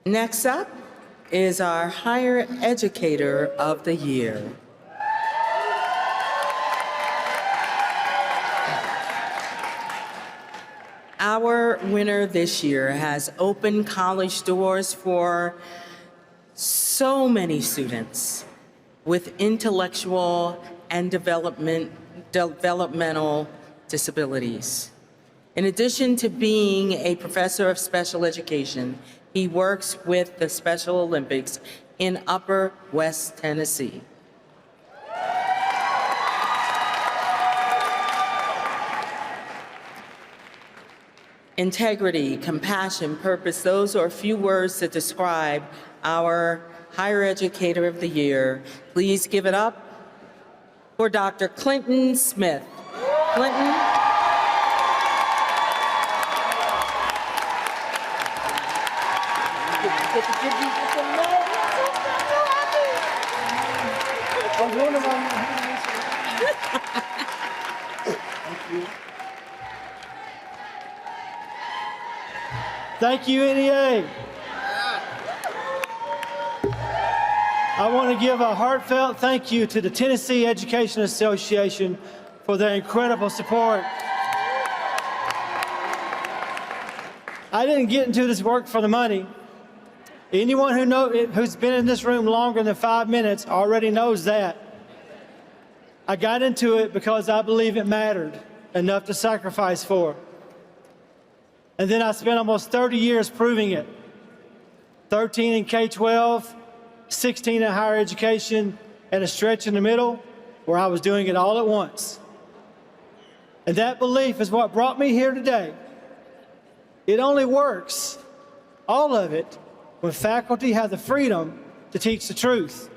Next up is our Higher Educator of the Year. Our winner this year has opened college doors for so many students with intellectual and developmental disabilities. In addition to being a professor of special education, he works with the Special Olympics in Upper West Tennessee. Integrity, compassion, purpose, those are a few words to describe our Higher Educator of the Year. Please give it up for Dr. Clinton Smith. Clinton. Thank you, NEA. I want to give a heartfelt thank you to the Tennessee Education Association for their incredible support. I didn't get into this work for the money. Anyone who's been in this room longer than 5 minutes already knows that. I got into it because I believe it mattered enough to sacrifice for. And then I spent almost 30 years proving it. 13 in K-12, 16 in higher education, and a stretch in the middle where I was doing it all at once. And that belief is what brought me here today. It only works, all of it, when faculty have the freedom to teach the truth.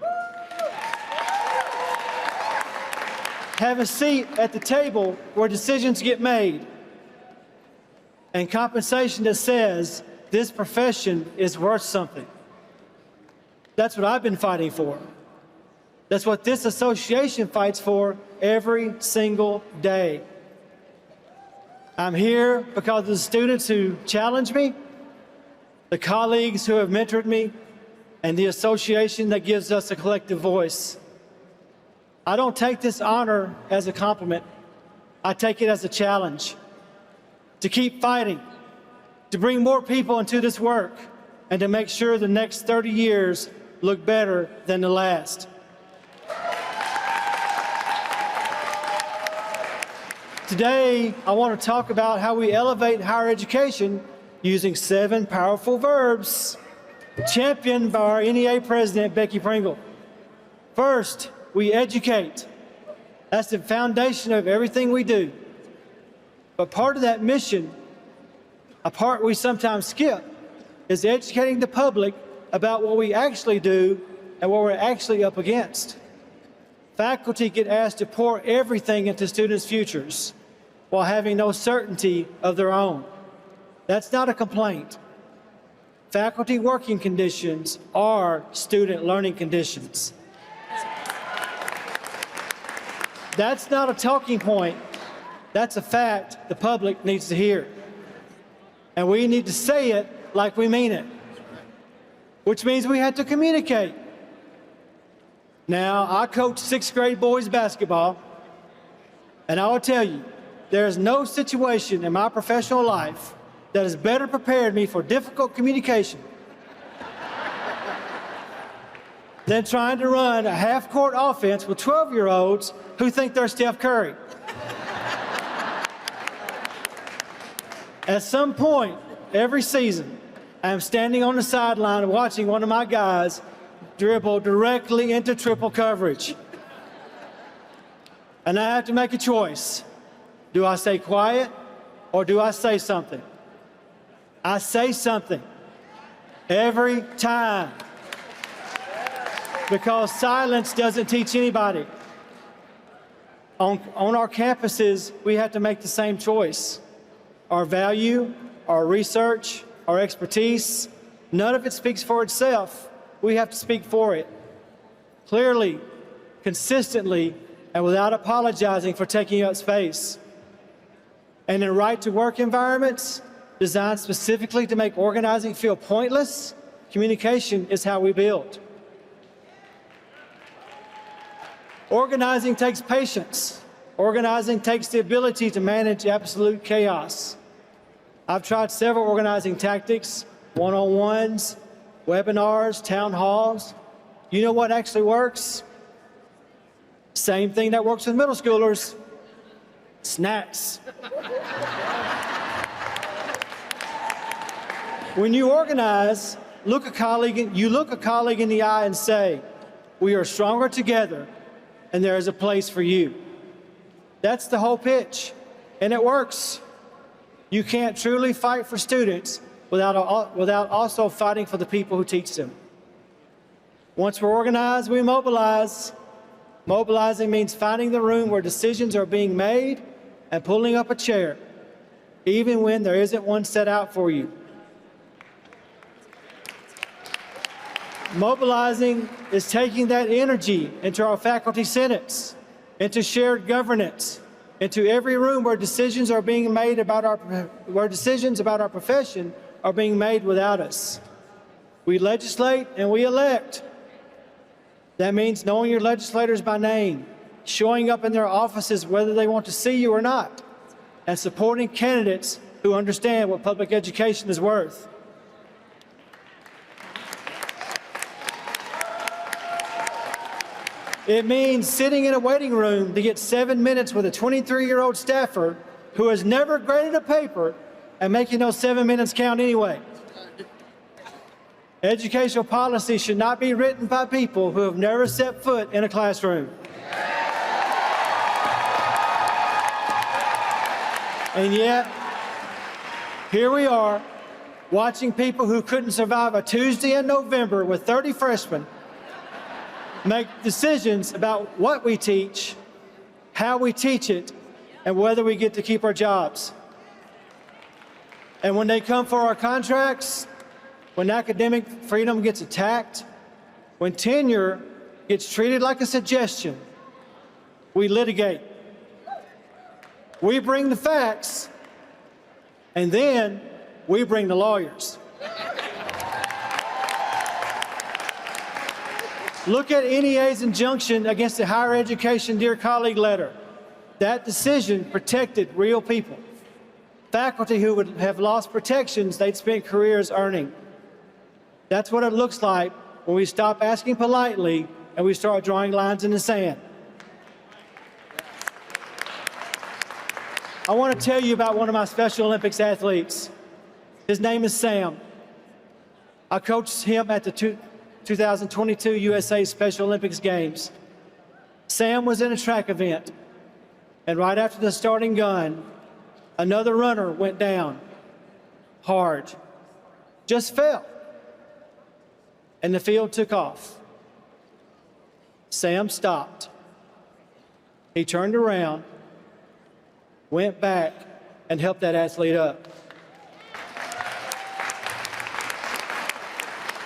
Have a seat at the table where decisions get made, and compensation that says this profession is worth something. That's what I've been fighting for. That's what this association fights for every single day. I'm here because of the students who challenge me, the colleagues who have mentored me, and the association that gives us a collective voice. I don't take this honor as a compliment. I take it as a challenge to keep fighting, to bring more people into this work, and to make sure the next 30 years look better than the last. Today, I want to talk about how we elevate higher education using 7 powerful verbs, championed by our NEA president, Becky Pringle. First, we educate. That's the foundation of everything we do. But part of that mission, a part we sometimes skip, is educating the public about what we actually do and what we're actually up against. Faculty get asked to pour everything into students' futures while having no certainty of their own. That's not a complaint. Faculty working conditions are student learning conditions. That's not a talking point. That's a fact the public needs to hear. And we need to say it like we mean it, which means we have to communicate. Now, I coach 6th grade boys basketball, and I will tell you, there is no situation in my professional life that has better prepared me for difficult communication than trying to run a half-court offense with 12-year-olds who think they're Steph Curry. At some point every season, I am standing on the sideline and watching one of my guys dribble directly into triple coverage. And I have to make a choice. Do I stay quiet or do I say something? I say something every time, because silence doesn't teach anybody. On our campuses, we have to make the same choice. Our value, our research, our expertise, none of it speaks for itself. We have to speak for it. Clearly, consistently, and without apologizing for taking up space. And in right-to-work environments, designed specifically to make organizing feel pointless, Communication is how we build. Organizing takes patience. Organizing takes the ability to manage absolute chaos. I've tried several organizing tactics, one-on-ones, webinars, town halls. You know what actually works? Same thing that works with middle schoolers, snacks. When you organize, you look a colleague in the eye and say, we are stronger together and there is a place for you. That's the whole pitch, and it works. You can't truly fight for students without also fighting for the people who teach them. Once we're organized, we mobilize. Mobilizing means finding the room where decisions are being made and pulling up a chair, even when there isn't one set out for you. Mobilizing is taking that energy into our faculty senates, into shared governance, into every room where decisions are being made about our profession are being made without us. We legislate and we elect. That means knowing your legislators by name, showing up in their offices whether they want to see you or not, and supporting candidates who understand what public education is worth. It means sitting in a waiting room to get 7 minutes with a 23-year-old staffer who has never graded a paper and making those 7 minutes count anyway. Educational policy should not be written by people who have never set foot in a classroom. And yet, here we are, watching people who couldn't survive a Tuesday in November with 30 freshmen make decisions about what we teach, how we teach it, and whether we get to keep our jobs. And when they come for our contracts, when academic freedom gets attacked, when tenure gets treated like a suggestion, we litigate. We bring the facts, and then we bring the lawyers. Look at NEA's injunction against the Higher Education Dear Colleague letter. That decision protected real people, faculty who would have lost protections they'd spent careers earning. That's what it looks like when we stop asking politely and we start drawing lines in the sand. I want to tell you about one of my Special Olympics athletes. His name is Sam. I coached him at the 2022 USA Special Olympics Games. Sam was in a track event, and right after the starting gun, another runner went down hard, just fell, and the field took off. Sam stopped. He turned around, went back, and helped that athlete up.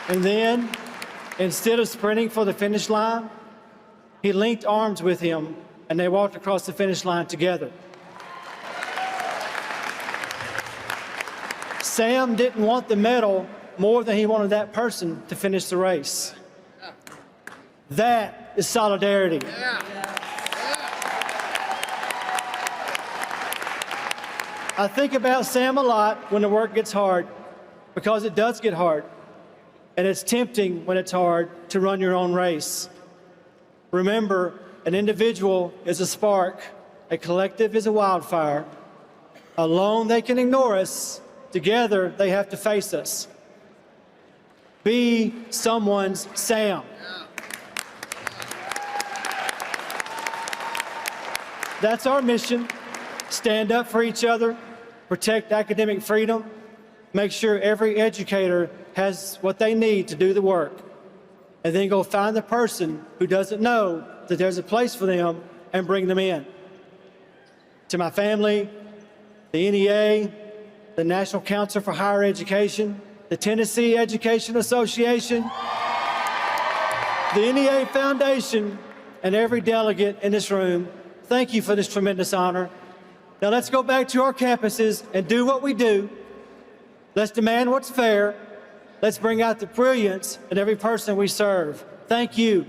And then, instead of sprinting for the finish line, he linked arms with him and they walked across the finish line together. Sam didn't want the medal more than he wanted that person to finish the race. That is solidarity. I think about Sam a lot when the work gets hard, because it does get hard. And it's tempting when it's hard to run your own race. Remember, an individual is a spark, a collective is a wildfire. Alone they can ignore us, together they have to face us. Be someone's Sam. That's our mission. Stand up for each other, protect academic freedom, make sure every educator has what they need to do the work, and then go find the person who doesn't know that there's a place for them and bring them in. To my family, the NEA, the National Council for Higher Education, the Tennessee Education Association, the NEA Foundation, and every delegate in this room, thank you for this tremendous honor. Now let's go back to our campuses and do what we do. Let's demand what's fair. Let's bring out the brilliance in every person we serve. Thank you.